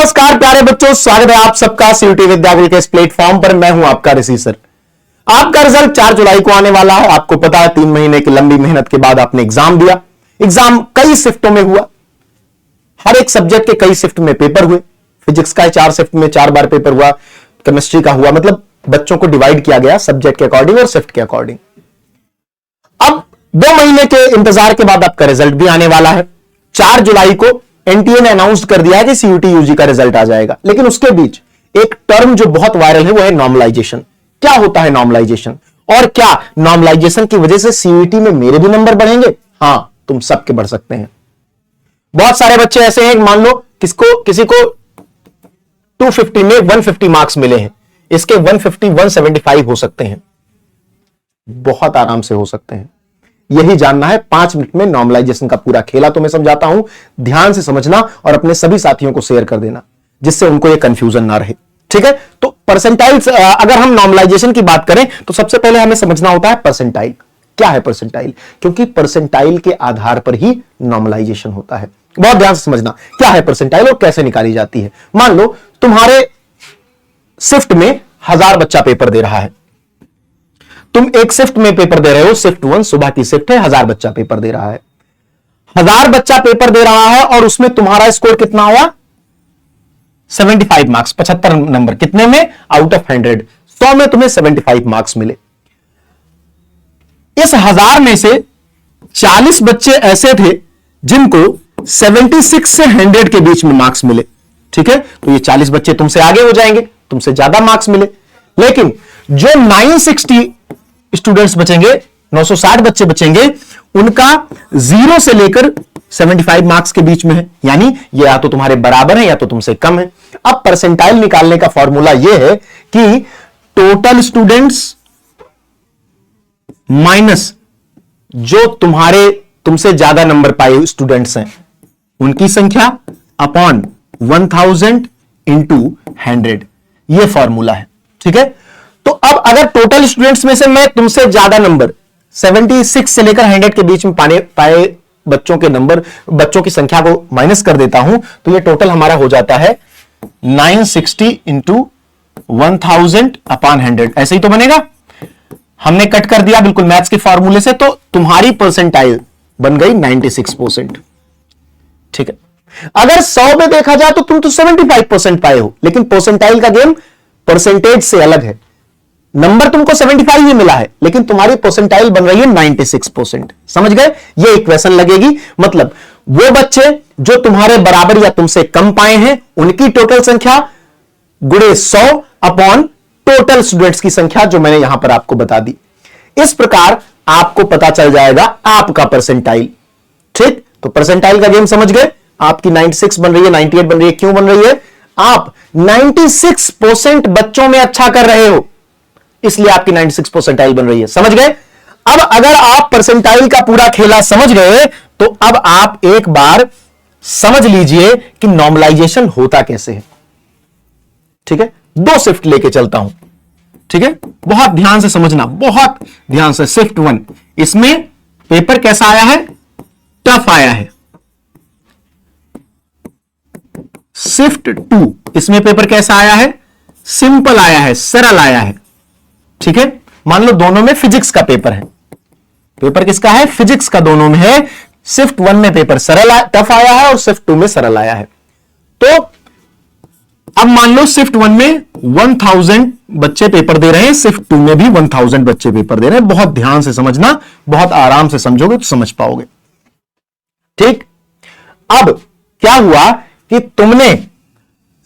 नमस्कार प्यारे बच्चों, स्वागत है आप सबका सीयूटी विद्यागुरु के इस प्लेटफॉर्म पर। मैं हूं आपका ऋषि सर। आपका रिजल्ट 4 जुलाई को आने वाला है। आपको पता है 3 महीने की लंबी मेहनत के बाद आपने एग्जाम दिया। एग्जाम कई शिफ्टों में हुआ, हर एक सब्जेक्ट के कई शिफ्ट में पेपर हुए। फिजिक्स का 4 शिफ्ट में 4 बार पेपर हुआ, केमिस्ट्री का हुआ, मतलब बच्चों को डिवाइड किया गया सब्जेक्ट के अकॉर्डिंग और शिफ्ट के अकॉर्डिंग। अब 2 महीने के इंतजार के बाद आपका रिजल्ट भी आने वाला है। 4 जुलाई को एनटीए ने अनाउंस कर दिया है कि सीयूटी यूजी का रिजल्ट आ जाएगा। लेकिन उसके बीच एक टर्म जो बहुत वायरल है वो है नॉर्मलाइजेशन। क्या होता है नॉर्मलाइजेशन, और क्या नॉर्मलाइजेशन की वजह से सीयूटी में मेरे भी नंबर बढ़ेंगे? हां, तुम सबके बढ़ सकते हैं। बहुत सारे बच्चे ऐसे हैं, मान लो किसी को 250 में 150 मार्क्स मिले हैं, इसके 150 175 हो सकते हैं, बहुत आराम से हो सकते हैं। यही जानना है 5 मिनट में नॉर्मलाइजेशन का पूरा खेला तो मैं समझाता हूं, ध्यान से समझना और अपने सभी साथियों को शेयर कर देना जिससे उनको यह कंफ्यूजन ना रहे। ठीक है, तो परसेंटाइल्स, अगर हम नॉर्मलाइजेशन की बात करें तो सबसे पहले हमें समझना होता है परसेंटाइल। क्या है परसेंटाइल? क्योंकि परसेंटाइल के आधार पर ही नॉर्मलाइजेशन होता है। बहुत ध्यान से समझना क्या है परसेंटाइल और कैसे निकाली जाती है। मान लो तुम्हारे शिफ्ट में 1000 बच्चा पेपर दे रहा है, तुम एक शिफ्ट में पेपर दे रहे हो, शिफ्ट 1 सुबह की शिफ्ट है, 1000 बच्चा पेपर दे रहा है। 1000 बच्चा पेपर दे रहा है और उसमें तुम्हारा स्कोर कितना हुआ? 75 मार्क्स, 75 नंबर। कितने में? Out of 100। 100 में तुम्हें 75 मार्क्स मिले। इस 1000 में से 40 बच्चे ऐसे थे जिनको 76 से 100 के बीच में मार्क्स मिले। ठीक है, तो ये 40 बच्चे तुमसे आगे हो जाएंगे, तुमसे ज्यादा मार्क्स मिले। लेकिन जो 960 स्टूडेंट्स बचेंगे, 960 बच्चे बचेंगे, उनका 0 से लेकर 75 मार्क्स के बीच में है, यानी ये या तो तुम्हारे बराबर है या तो तुमसे कम है। अब परसेंटाइल निकालने का फॉर्मूला यह है कि टोटल स्टूडेंट्स माइनस जो तुमसे ज्यादा नंबर पाए स्टूडेंट्स हैं उनकी संख्या अपॉन 1000 इंटू 100, यह फॉर्मूला है। ठीक है, तो अब अगर टोटल स्टूडेंट्स में से मैं तुमसे ज्यादा नंबर 76 से लेकर 100 के बीच में पाए बच्चों की संख्या को माइनस कर देता हूं तो यह टोटल हमारा हो जाता है 960 इंटू 1000 अपॉन 100। ऐसे ही तो बनेगा। हमने कट कर दिया बिल्कुल मैथ्स के फॉर्मूले से, तो तुम्हारी परसेंटाइल बन गई 96%। ठीक है, अगर 100 में देखा जाए तो तुम तो 75% पाए हो, लेकिन परसेंटाइल का गेम परसेंटेज से अलग है। नंबर तुमको 75 ही मिला है, लेकिन तुम्हारी परसेंटाइल बन रही है 96%। समझ गए? ये इक्वेशन लगेगी, मतलब वो बच्चे जो तुम्हारे बराबर या तुमसे कम पाए हैं उनकी टोटल संख्या गुणे 100 अपॉन टोटल स्टूडेंट्स की संख्या जो मैंने यहां पर आपको बता दी। इस प्रकार आपको पता चल जाएगा आपका परसेंटाइल। ठीक, तो परसेंटाइल का गेम समझ गए। आपकी 96 बन रही है, 98 बन रही है। क्यों बन रही है? आप 96% बच्चों में अच्छा कर रहे हो, इसलिए आपकी 96 परसेंटाइल बन रही है। समझ गए? अब अगर आप परसेंटाइल का पूरा खेला समझ गए तो अब आप एक बार समझ लीजिए कि नॉर्मलाइजेशन होता कैसे है। ठीक है, 2 शिफ्ट लेके चलता हूं। ठीक है, बहुत ध्यान से समझना, बहुत ध्यान से। शिफ्ट 1, इसमें पेपर कैसा आया है? टफ आया है। शिफ्ट 2, इसमें पेपर कैसा आया है? सिंपल आया है, सरल आया है। ठीक है, मान लो दोनों में फिजिक्स का पेपर है। पेपर किसका है? फिजिक्स का दोनों में है। शिफ्ट 1 में पेपर टफ आया है और शिफ्ट 2 में सरल आया है। तो अब मान लो शिफ्ट 1 में 1000 बच्चे पेपर दे रहे हैं, शिफ्ट 2 में भी 1000 बच्चे पेपर दे रहे हैं। बहुत ध्यान से समझना, बहुत आराम से समझोगे तो समझ पाओगे। ठीक, अब क्या हुआ कि तुमने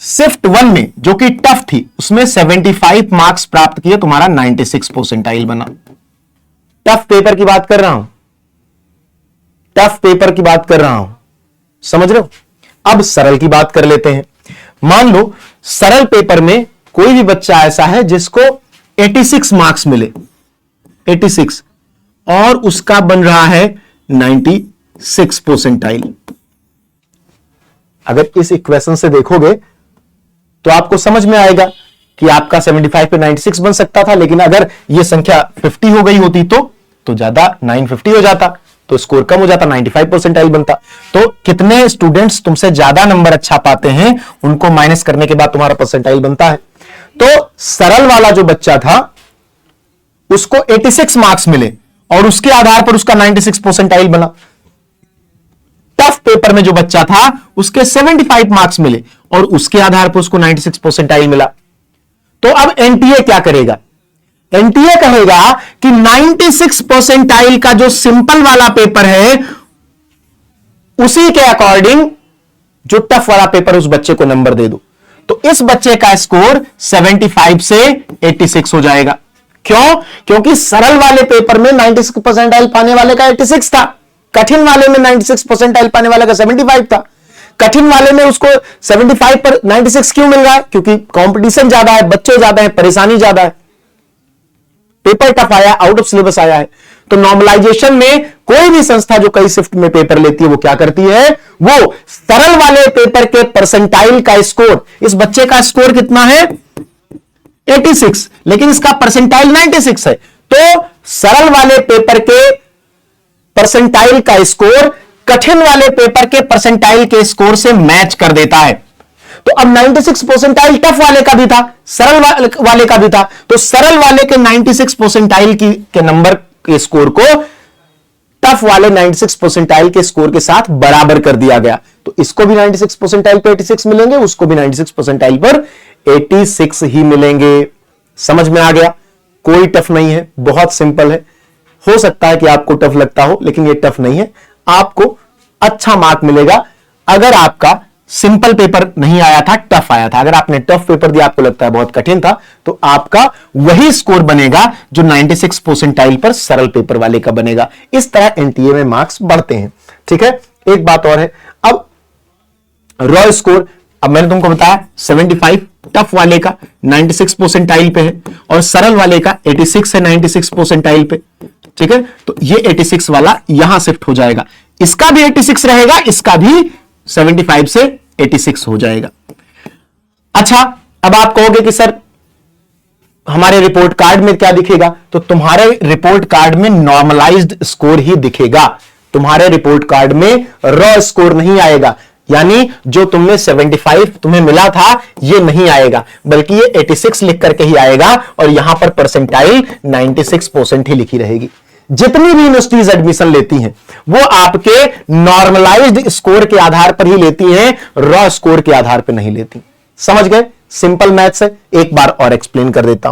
शिफ्ट 1 में जो कि टफ थी उसमें 75 मार्क्स प्राप्त किए, तुम्हारा 96 परसेंटाइल बना। टफ पेपर की बात कर रहा हूं, टफ पेपर की बात कर रहा हूं, समझ रहे हो? अब सरल की बात कर लेते हैं। मान लो सरल पेपर में कोई भी बच्चा ऐसा है जिसको 86 मार्क्स मिले, 86, और उसका बन रहा है 96 परसेंटाइल। अगर इस इक्वेशन से देखोगे तो आपको समझ में आएगा कि आपका 75 पे 96 बन सकता था, लेकिन अगर यह संख्या 50 हो गई होती तो ज्यादा 950 हो जाता। तो स्कोर कम हो जाता, 95 परसेंटाइल बनता। तो कितने स्टूडेंट्स तुमसे ज्यादा नंबर अच्छा पाते हैं उनको माइनस करने के बाद तुम्हारा परसेंटाइल बनता है। तो सरल वाला जो बच्चा था उसको 86 मार्क्स मिले और उसके आधार पर उसका 96 परसेंटाइल बना। टफ पेपर में जो बच्चा था उसके 75 मार्क्स मिले और उसके आधार पर उसको 96 परसेंटाइल मिला। तो अब एनटीए क्या करेगा? एनटीए कहेगा कि 96 परसेंटाइल का जो सिंपल वाला पेपर है उसी के अकॉर्डिंग जो टफ वाला पेपर उस बच्चे को नंबर दे दो। तो इस बच्चे का स्कोर 75 से 86 हो जाएगा। क्यों? क्योंकि सरल वाले पेपर में 96 परसेंटाइल पाने वाले का 86 था, कठिन वाले में 96 परसेंटाइल पाने वाले का 75 था। कठिन वाले में उसको 75 पर 96 क्यों मिल रहा है? क्योंकि कंपटीशन ज्यादा है, बच्चे ज्यादा है, परेशानी ज्यादा है, पेपर टफ आया, आउट ऑफ सिलेबस आया है। तो नॉर्मलाइजेशन में कोई भी संस्था जो कई शिफ्ट में पेपर लेती है वो क्या करती है? वो सरल वाले पेपर के परसेंटाइल का स्कोर, इस बच्चे का स्कोर कितना है 86, लेकिन इसका परसेंटाइल 96 है, तो सरल वाले पेपर के परसेंटाइल का स्कोर कठिन वाले पेपर के परसेंटाइल के स्कोर से मैच कर देता है। तो अब 96 परसेंटाइल टफ वाले का भी था, सरल वाले का भी था, तो सरल वाले के 96 परसेंटाइल के नंबर के स्कोर को टफ वाले 96 परसेंटाइल के स्कोर के साथ बराबर कर दिया गया। तो इसको भी 96 परसेंटाइल पर 86 मिलेंगे, उसको भी 96 परसेंटाइल पर 86 ही मिलेंगे। समझ में आ गया? कोई टफ नहीं है, बहुत सिंपल है। हो सकता है कि आपको टफ लगता हो, लेकिन ये टफ नहीं है। आपको अच्छा मार्क मिलेगा अगर आपका सिंपल पेपर नहीं आया था, टफ आया था। अगर आपने टफ पेपर दिया, आपको लगता है बहुत कठिन था, तो आपका वही स्कोर बनेगा जो 96 परसेंटाइल पर सरल पेपर वाले का बनेगा। इस तरह एनटीए में मार्क्स बढ़ते हैं। ठीक है, एक बात और है, अब रॉ स्कोर, अब मैंने तुमको बताया 75 टफ वाले का 96 परसेंटाइल पे है और सरल वाले का 86 है 96 परसेंटाइल पे। ठीक है, तो ये 86 वाला यहां शिफ्ट हो जाएगा, इसका भी 86 रहेगा, इसका भी 75 से 86 हो जाएगा। अच्छा, अब आप कहोगे कि सर हमारे रिपोर्ट कार्ड में क्या दिखेगा? तो तुम्हारे रिपोर्ट कार्ड में नॉर्मलाइज्ड स्कोर ही दिखेगा, तुम्हारे रिपोर्ट कार्ड में रॉ स्कोर नहीं आएगा। यानी जो तुमने 75 तुम्हें मिला था ये नहीं आएगा, बल्कि ये 86 लिख करके ही आएगा और यहां पर परसेंटाइल 96% ही लिखी रहेगी। जितनी भी यूनिवर्सिटीज एडमिशन लेती हैं वो आपके नॉर्मलाइज्ड स्कोर के आधार पर ही लेती हैं, रॉ स्कोर के आधार पर नहीं लेती। समझ गए? सिंपल मैथ्स है। एक बार और एक्सप्लेन कर देता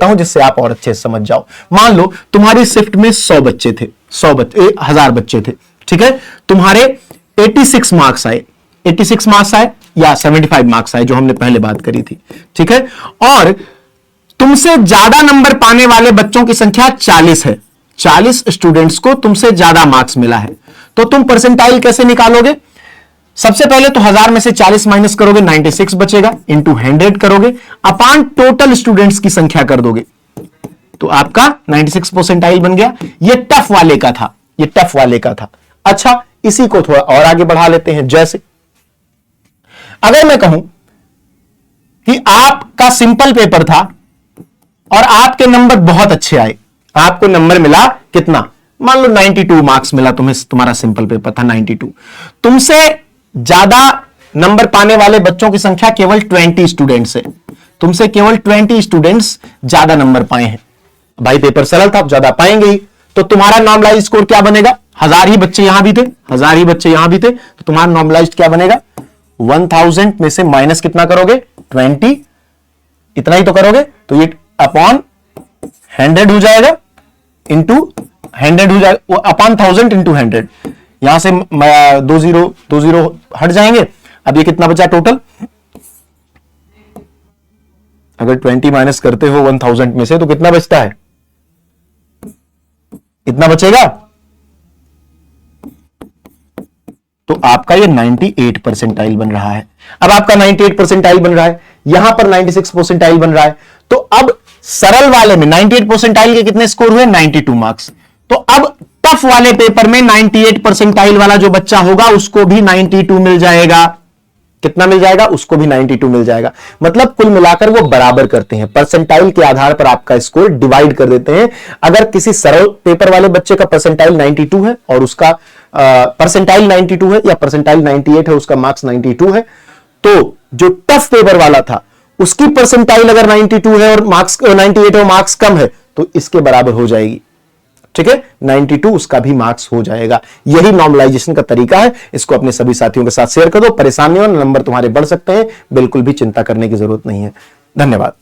हूं, जिससे आप और अच्छे से समझ जाओ। मान लो तुम्हारी शिफ्ट में 100 बच्चे थे, 1000 बच्चे थे। ठीक है, तुम्हारे 86 मार्क्स आए, 86 मार्क्स आए या 75 मार्क्स आए, जो हमने पहले बात करी थी। ठीक है, और तुमसे ज्यादा नंबर पाने वाले बच्चों की संख्या 40 है, 40 स्टूडेंट्स को तुमसे ज्यादा मार्क्स मिला है। तो तुम परसेंटाइल कैसे निकालोगे? सबसे पहले तो 1000 में से 40 माइनस करोगे, 96 बचेगा, इंटू 100 करोगे, अपान टोटल स्टूडेंट्स की संख्या कर दोगे, तो आपका 96 परसेंटाइल बन गया। ये टफ वाले का था, ये टफ वाले का था। अच्छा, इसी को थोड़ा और आगे बढ़ा लेते हैं। जैसे अगर मैं कहूं कि आपका सिंपल पेपर था और आपके नंबर बहुत अच्छे आए, आपको नंबर मिला कितना? मान लो 92 मार्क्स मिला तुम्हें, तुम्हारा सिंपल पेपर था 92। तुमसे ज्यादा नंबर पाने वाले बच्चों की संख्या केवल 20 स्टूडेंट्स है, तुमसे केवल 20 स्टूडेंट्स ज्यादा नंबर पाए हैं। भाई पेपर सरल था, ज्यादा पाएंगे ही, तो तुम्हारा नॉर्मलाइज्ड स्कोर क्या बनेगा? 1000 ही बच्चे यहां भी थे, 1000 ही बच्चे यहां भी थे, तो तुम्हारा नॉर्मलाइज्ड क्या बनेगा? 1000 में से माइनस कितना करोगे? 20, इतना ही तो करोगे, तो ये अपॉन 100 हो जाएगा, इंटू 100 हो जाएगा, अपॉन 1000 इंटू 100। यहां से 2 0 हट जाएंगे। अब ये कितना बचा टोटल? अगर 20 माइनस करते हो 1000 में से तो कितना बचता है? इतना बचेगा। तो आपका ये 98 परसेंटाइल बन रहा है। अब आपका 98 परसेंटाइल बन रहा है, यहां पर 96 परसेंटाइल बन रहा है। तो अब सरल वाले में 98 परसेंटाइल के कितने स्कोर हुए? 92 मार्क्स। तो अब टफ वाले पेपर में 98 परसेंटाइल वाला जो बच्चा होगा उसको भी 92 मिल जाएगा। कितना मिल जाएगा, उसको भी 92 मिल जाएगा। मतलब कुल मिलाकर वो बराबर करते हैं, परसेंटाइल के आधार पर आपका स्कोर डिवाइड कर देते हैं। अगर किसी सरल पेपर वाले बच्चे का परसेंटाइल 92 है और उसका परसेंटाइल 92 है या परसेंटाइल 98 है, उसका मार्क्स 92 है, तो जो टफ पेपर वाला था उसकी परसेंटाइल अगर 92 है और मार्क्स 98 है और मार्क्स कम है, तो इसके बराबर हो जाएगी। ठीक है, 92 उसका भी मार्क्स हो जाएगा। यही नॉर्मलाइजेशन का तरीका है। इसको अपने सभी साथियों के साथ शेयर कर दो। परेशानी हो, नंबर तुम्हारे बढ़ सकते हैं, बिल्कुल भी चिंता करने की जरूरत नहीं है। धन्यवाद।